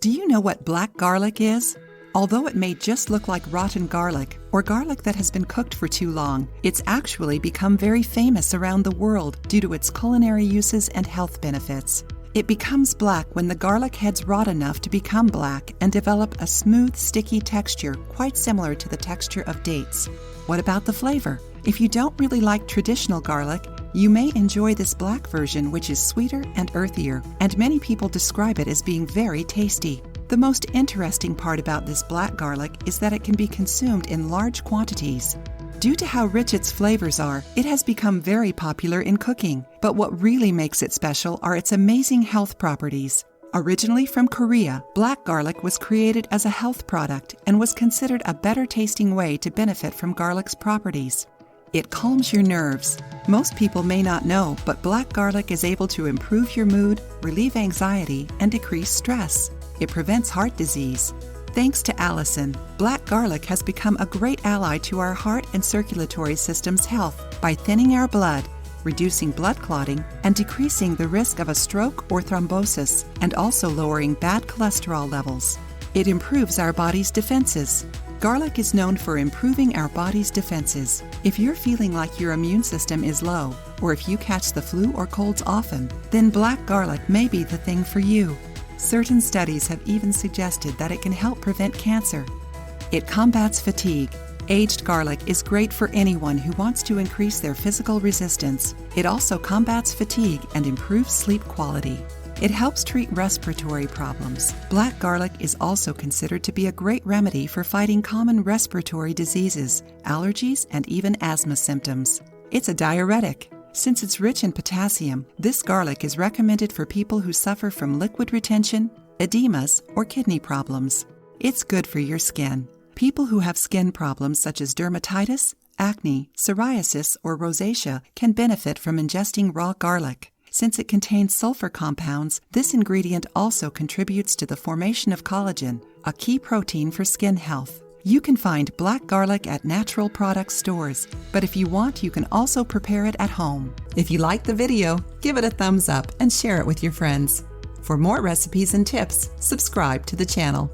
Do you know what black garlic is? Although it may just look like rotten garlic or garlic that has been cooked for too long, it's actually become very famous around the world due to its culinary uses and health benefits. It becomes black when the garlic heads rot enough to become black and develop a smooth, sticky texture quite similar to the texture of dates. What about the flavor? If you don't really like traditional garlic, you may enjoy this black version, which is sweeter and earthier, and many people describe it as being very tasty. The most interesting part about this black garlic is that it can be consumed in large quantities. Due to how rich its flavors are, it has become very popular in cooking. But what really makes it special are its amazing health properties. Originally from Korea, black garlic was created as a health product and was considered a better tasting way to benefit from garlic's properties. It calms your nerves. Most people may not know, but black garlic is able to improve your mood, relieve anxiety, and decrease stress. It prevents heart disease. Thanks to Allison, black garlic has become a great ally to our heart and circulatory system's health by thinning our blood, reducing blood clotting, and decreasing the risk of a stroke or thrombosis, and also lowering bad cholesterol levels. It improves our body's defenses. Garlic is known for improving our body's defenses. If you're feeling like your immune system is low, or if you catch the flu or colds often, then black garlic may be the thing for you. Certain studies have even suggested that it can help prevent cancer. It combats fatigue. Aged garlic is great for anyone who wants to increase their physical resistance. It also combats fatigue and improves sleep quality. It helps treat respiratory problems. Black garlic is also considered to be a great remedy for fighting common respiratory diseases, allergies, and even asthma symptoms. It's a diuretic. Since it's rich in potassium, this garlic is recommended for people who suffer from liquid retention, edemas, or kidney problems. It's good for your skin. People who have skin problems such as dermatitis, acne, psoriasis, or rosacea can benefit from ingesting raw garlic. Since it contains sulfur compounds, this ingredient also contributes to the formation of collagen, a key protein for skin health. You can find black garlic at natural product stores, but if you want, you can also prepare it at home. If you like the video, give it a thumbs up and share it with your friends. For more recipes and tips, subscribe to the channel.